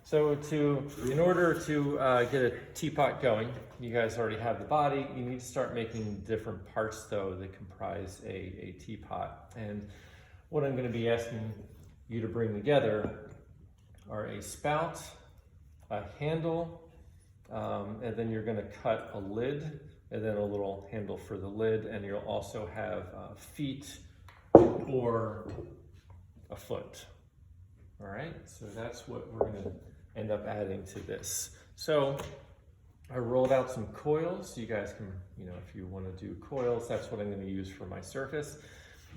So in order to get a teapot going, you guys already have the body. You need to start making different parts though that comprise a teapot. And what I'm going to be asking you to bring together are a spout, a handle, and then you're going to cut a lid, and then a little handle for the lid, and you'll also have feet or a foot. All right, so that's what we're going to end up adding to this. So I rolled out some coils. You guys can, if you want to do coils, that's what I'm going to use for my surface.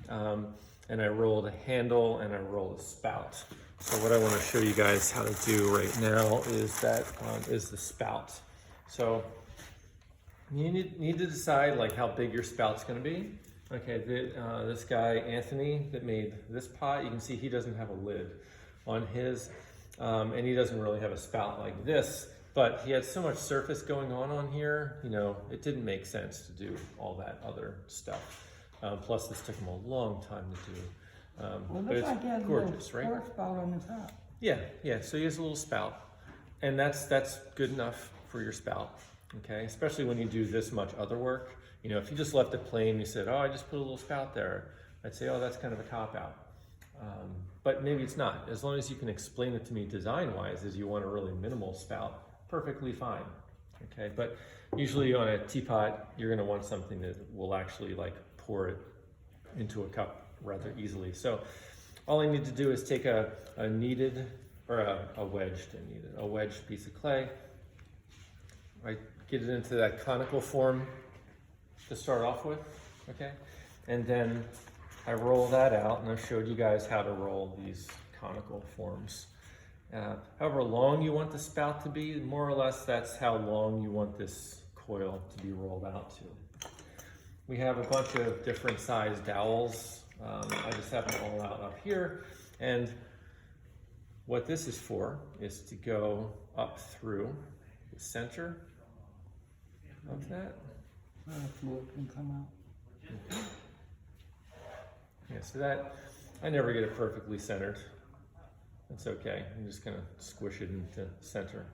And I rolled a handle and I rolled a spout. So what I want to show you guys how to do right now is the spout. So you need to decide like how big your spout's going to be. Okay, this guy Anthony that made this pot, you can see he doesn't have a lid on his, and he doesn't really have a spout like this, but he had so much surface going on here, it didn't make sense to do all that other stuff. Plus this took him a long time to do, but it's like gorgeous, right? Spout on the top. Yeah, so he has a little spout, and that's good enough for your spout, okay? Especially when you do this much other work. If you just left it plain, you said, oh, I just put a little spout there, I'd say, oh, that's kind of a cop-out. But maybe it's not. As long as you can explain it to me design-wise, as you want a really minimal spout, perfectly fine, okay? But usually on a teapot, you're gonna want something that will actually like pour it into a cup rather easily. So all I need to do is take a kneaded, or a wedged piece of clay, right? Get it into that conical form to start off with, okay? And then I roll that out, and I've showed you guys how to roll these conical forms. However long you want the spout to be, more or less that's how long you want this coil to be rolled out to. We have a bunch of different size dowels. I just have them all out up here. And what this is for is to go up through the center of that. Fluid can come out. Mm-hmm. Yeah, so that, I never get it perfectly centered. That's okay. I'm just gonna squish it into center.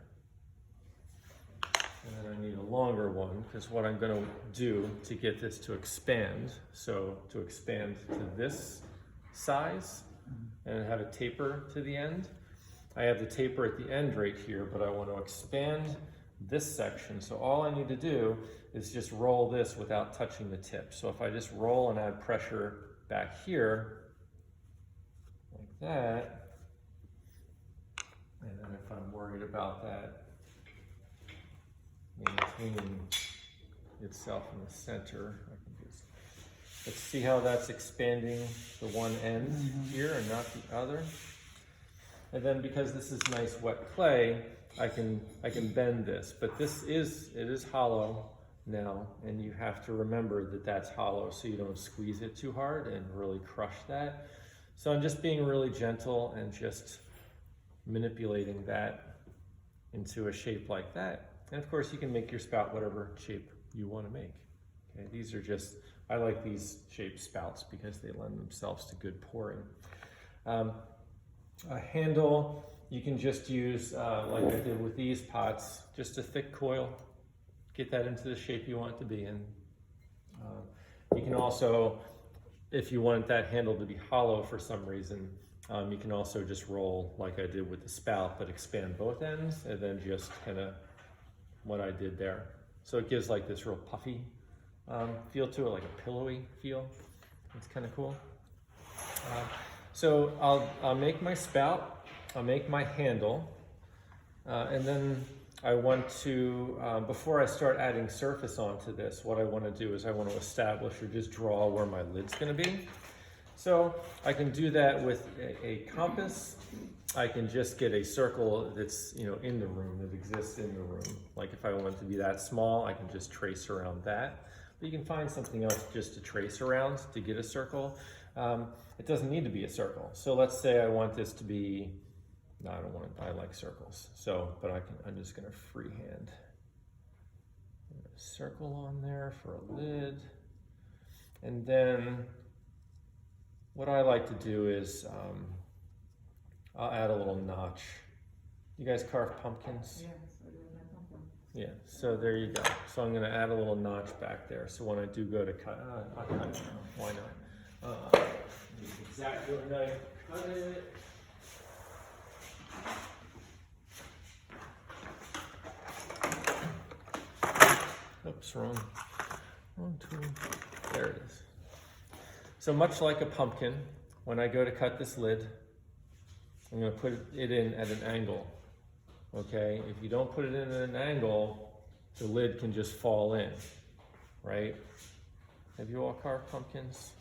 And then I need a longer one, because what I'm gonna do to get this to expand, so to expand to this size and have a taper to the end, I have the taper at the end right here, but I want to expand this section. So all I need to do is just roll this without touching the tip. So if I just roll and add pressure back here, like that, and then if I'm worried about that maintaining itself in the center, I can just, let's see how that's expanding the one end here and not the other. And then because this is nice wet clay, I can bend this, but it is hollow now, and you have to remember that that's hollow so you don't squeeze it too hard and really crush that. So I'm just being really gentle and just manipulating that into a shape like that. And of course you can make your spout whatever shape you want to make. Okay, these are just, I like these shaped spouts because they lend themselves to good pouring. A handle, you can just use, like I did with these pots, just a thick coil. Get that into the shape you want it to be in. You can also, if you want that handle to be hollow for some reason, you can also just roll like I did with the spout, but expand both ends, and then just kind of what I did there. So it gives like this real puffy feel to it, like a pillowy feel. It's kind of cool. So I'll make my spout, I'll make my handle, and then I want to, before I start adding surface onto this, what I want to do is I want to establish or just draw where my lid's going to be. So I can do that with a compass. I can just get a circle that's in the room, that exists in the room. Like if I want it to be that small, I can just trace around that. But you can find something else just to trace around to get a circle. It doesn't need to be a circle. So let's say I want this to be, no, I like circles. So, but I'm just gonna freehand. Circle on there for a lid. And then what I like to do is I'll add a little notch You guys carve pumpkins? Yes, I do my pumpkin. Yeah, so there you go. So I'm gonna add a little notch back there. So when I do go to cut, I'll cut it now. Why not? Use exactly what I cut it. Oops, wrong tool. There it is. So much like a pumpkin, when I go to cut this lid, I'm gonna put it in at an angle. Okay, if you don't put it in at an angle, the lid can just fall in, right? Have you all carved pumpkins?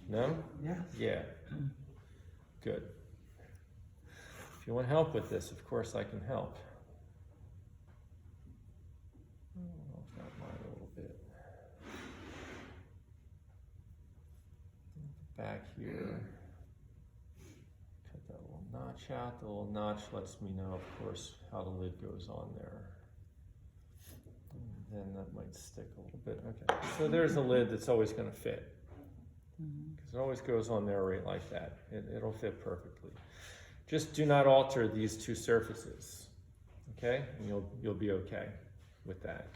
No? Yeah. Yeah. Good. If you want help with this, of course I can help. I'll flat mine a little bit. Back here. Cut that little notch out. The little notch lets me know, of course, how the lid goes on there. And then that might stick a little bit. Okay. So there's a lid that's always going to fit. Because it always goes on there right like that. It'll fit perfectly. Just do not alter these two surfaces. Okay? And you'll be okay with that.